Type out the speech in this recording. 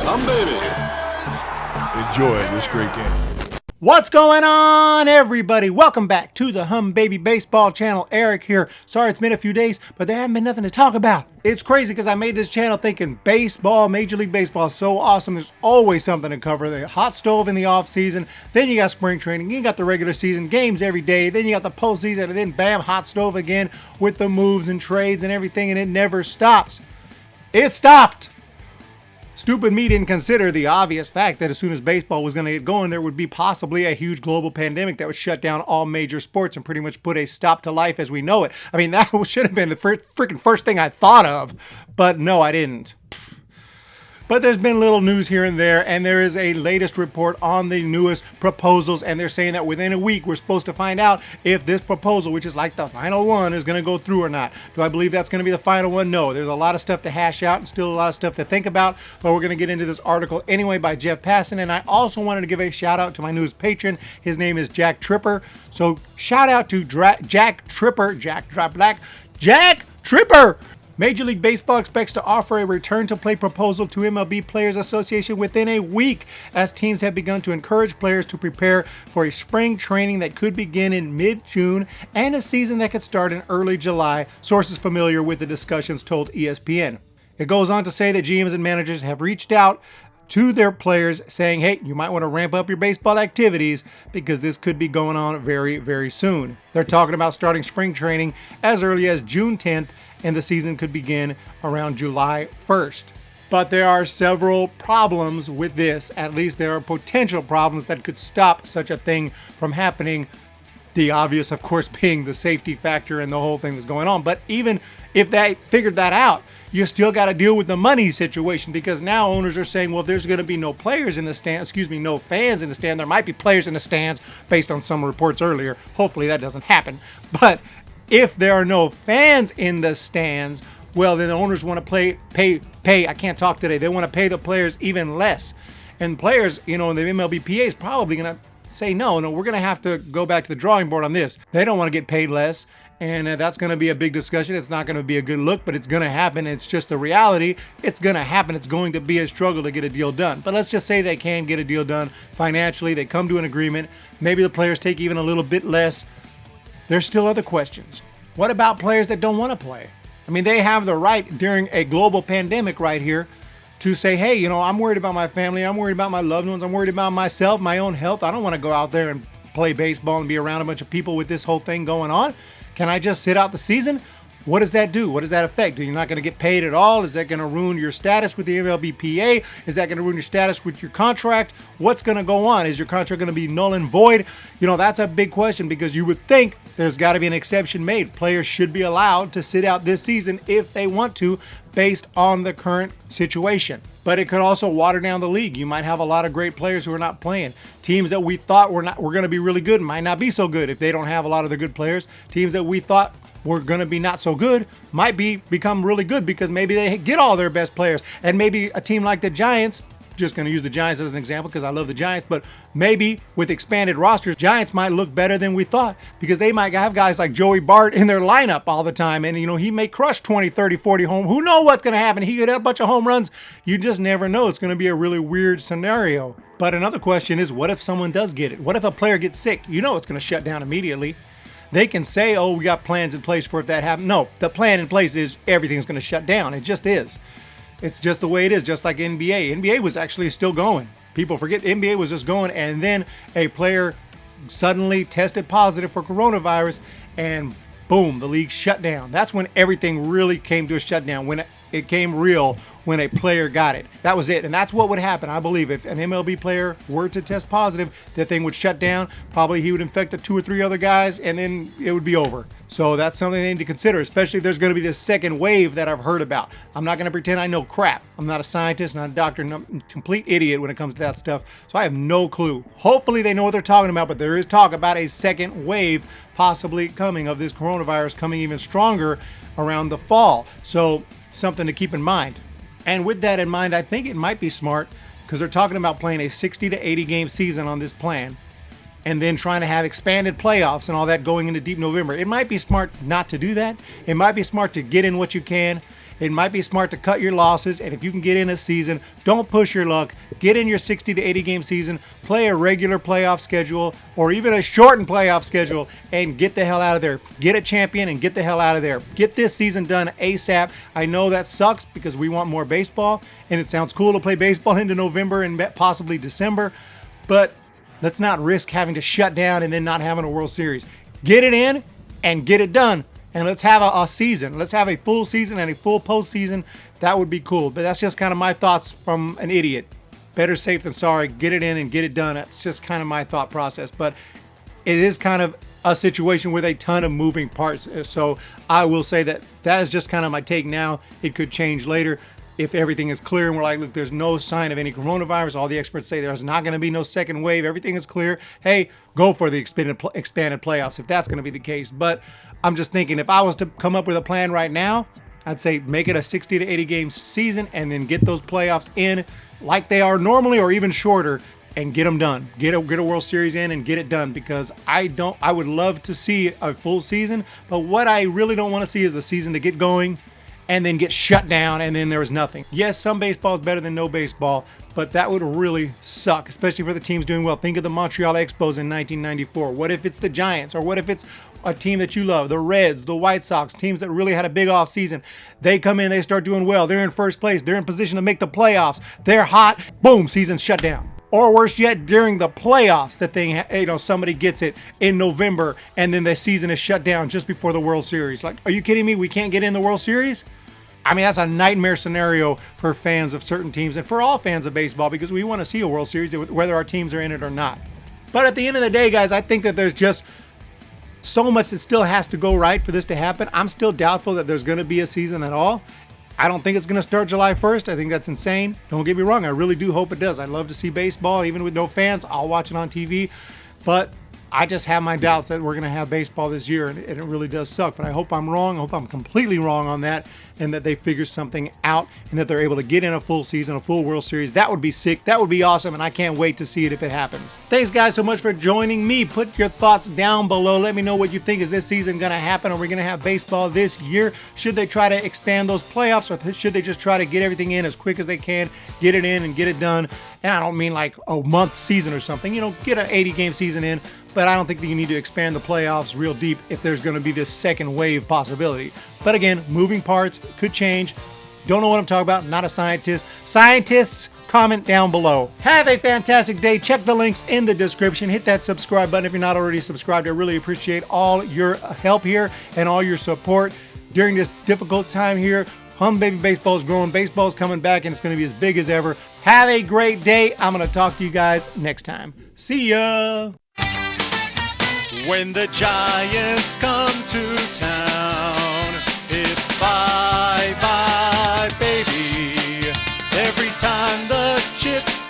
Humm, baby. Enjoy this great game. What's going on, everybody? Welcome back to the Humm Baby Baseball channel. Eric here. Sorry it's been a few days, but there haven't been nothing to talk about. It's crazy because I made this channel thinking baseball, Major League Baseball is so awesome. There's always something to cover. The hot stove in the off season, then you got spring training, you got the regular season, games every day, then you got the postseason, and then bam, hot stove again with the moves and trades and everything, and it never stops. It stopped. Stupid me didn't consider the obvious fact that as soon as baseball was going to get going, there would be possibly a huge global pandemic that would shut down all major sports and pretty much put a stop to life as we know it. I mean, that should have been the freaking first thing I thought of, but no, I didn't. But there's been little news here and there is a latest report on the newest proposals, and they're saying that within a week we're supposed to find out if this proposal, which is like the final one, is going to go through or not. Do I believe that's going to be the final one? No. There's a lot of stuff to hash out and still a lot of stuff to think about, but we're going to get into this article anyway by Jeff Passan, and I also wanted to give a shout out to my newest patron. His name is Jack Tripper. So shout out to Jack Tripper. Major League Baseball expects to offer a return-to-play proposal to MLB Players Association within a week, as teams have begun to encourage players to prepare for a spring training that could begin in mid-June and a season that could start in early July, sources familiar with the discussions told ESPN. It goes on to say that GMs and managers have reached out to their players saying, hey, you might want to ramp up your baseball activities because this could be going on very, very soon. They're talking about starting spring training as early as June 10th, and the season could begin around July 1st. But there are several problems with this. At least there are potential problems that could stop such a thing from happening. The obvious, of course, being the safety factor and the whole thing that's going on. But even if they figured that out, you still got to deal with the money situation, because now owners are saying, well, there's going to be no players in the stand, no fans in the stand. There might be players in the stands based on some reports earlier. Hopefully that doesn't happen. But if there are no fans in the stands, well, then the owners want to pay. I can't talk today. They want to pay the players even less. And players, the MLBPA is probably going to say, no, we're going to have to go back to the drawing board on this. They don't want to get paid less. And that's going to be a big discussion. It's not going to be a good look, but it's going to happen. It's just the reality. It's going to happen. It's going to be a struggle to get a deal done. But let's just say they can get a deal done financially. They come to an agreement. Maybe the players take even a little bit less. There's still other questions. What about players that don't want to play? I mean, they have the right during a global pandemic right here to say, hey, I'm worried about my family. I'm worried about my loved ones. I'm worried about myself, my own health. I don't want to go out there and play baseball and be around a bunch of people with this whole thing going on. Can I just sit out the season? What does that do? What does that affect? You're not going to get paid at all? Is that going to ruin your status with the MLBPA? Is that going to ruin your status with your contract? What's going to go on? Is your contract going to be null and void? That's a big question, because you would think there's got to be an exception made. Players should be allowed to sit out this season if they want to, based on the current situation. But it could also water down the league. You might have a lot of great players who are not playing. Teams that we thought were going to be really good might not be so good if they don't have a lot of the good players. Teams that we thought were going to be not so good might become really good because maybe they get all their best players. And maybe a team like the Giants, just going to use the Giants as an example because I love the Giants, but maybe with expanded rosters, Giants might look better than we thought because they might have guys like Joey Bart in their lineup all the time, and he may crush 20, 30, 40 home. Who knows what's going to happen? He could have a bunch of home runs. You just never know. It's going to be a really weird scenario. But another question is, what if someone does get it? What if a player gets sick? It's going to shut down immediately. They can say, oh, we got plans in place for if that happens. No, the plan in place is everything's going to shut down. It just is. It's just the way it is, just like NBA. NBA was actually still going. People forget NBA was just going, and then a player suddenly tested positive for coronavirus, and boom, the league shut down. That's when everything really came to a shutdown, when it came real, when a player got it. That was it, and that's what would happen, I believe. If an MLB player were to test positive, that thing would shut down. Probably he would infect the 2 or 3 other guys, and then it would be over. So that's something they need to consider, especially if there's going to be this second wave that I've heard about. I'm not going to pretend I know crap. I'm not a scientist, not a doctor, I'm a complete idiot when it comes to that stuff. So I have no clue. Hopefully they know what they're talking about, but there is talk about a second wave possibly coming of this coronavirus, coming even stronger around the fall. So something to keep in mind. And with that in mind, I think it might be smart, because they're talking about playing a 60 to 80 game season on this plan, and then trying to have expanded playoffs and all that going into deep November. It might be smart not to do that. It might be smart to get in what you can it might be smart to cut your losses. And if you can get in a season, don't push your luck. Get in your 60 to 80 game season, play a regular playoff schedule or even a shortened playoff schedule, and get the hell out of there. Get a champion and get the hell out of there. Get this season done ASAP. I know that sucks because we want more baseball, and it sounds cool to play baseball into November and possibly December, but let's not risk having to shut down and then not having a World Series. Get it in and get it done. And let's have a season. Let's have a full season and a full postseason. That would be cool. But that's just kind of my thoughts from an idiot. Better safe than sorry. Get it in and get it done. That's just kind of my thought process. But it is kind of a situation with a ton of moving parts. So I will say that is just kind of my take now. It could change later if everything is clear and we're like, look, there's no sign of any coronavirus. All the experts say there's not going to be no second wave. Everything is clear. Hey, go for the expanded playoffs if that's going to be the case. But I'm just thinking, if I was to come up with a plan right now, I'd say make it a 60 to 80 game season and then get those playoffs in like they are normally or even shorter and get them done. Get a World Series in and get it done, because I would love to see a full season, but what I really don't want to see is the season to get going and then get shut down and then there was nothing. Yes, some baseball is better than no baseball, but that would really suck, especially for the teams doing well. Think of the Montreal Expos in 1994. What if it's the Giants, or what if it's a team that you love, the Reds, the White Sox, teams that really had a big off season? They come in, they start doing well. They're in first place. They're in position to make the playoffs. They're hot. Boom, season's shut down. Or worse yet, during the playoffs, somebody gets it in November and then the season is shut down just before the World Series. Like, are you kidding me? We can't get in the World Series? I mean, that's a nightmare scenario for fans of certain teams and for all fans of baseball, because we want to see a World Series whether our teams are in it or not. But at the end of the day, guys, I think that there's just so much that still has to go right for this to happen. I'm still doubtful that there's going to be a season at all. I don't think it's going to start July 1st. I think that's insane. Don't get me wrong. I really do hope it does. I'd love to see baseball, even with no fans. I'll watch it on TV. But I just have my doubts that we're going to have baseball this year, and it really does suck. But I hope I'm wrong. I hope I'm completely wrong on that, and that they figure something out, and that they're able to get in a full season, a full World Series. That would be sick. That would be awesome, and I can't wait to see it if it happens. Thanks, guys, so much for joining me. Put your thoughts down below. Let me know what you think. Is this season going to happen? Are we going to have baseball this year? Should they try to expand those playoffs, or should they just try to get everything in as quick as they can, get it in and get it done? And I don't mean like a month season or something. Get an 80-game season in. But I don't think that you need to expand the playoffs real deep if there's going to be this second wave possibility. But again, moving parts, could change. Don't know what I'm talking about. Not a scientist. Scientists, comment down below. Have a fantastic day. Check the links in the description. Hit that subscribe button if you're not already subscribed. I really appreciate all your help here and all your support during this difficult time here. Humm Baby Baseball is growing. Baseball is coming back, and it's going to be as big as ever. Have a great day. I'm going to talk to you guys next time. See ya. When the Giants come to town, it's bye-bye, baby. Every time the chips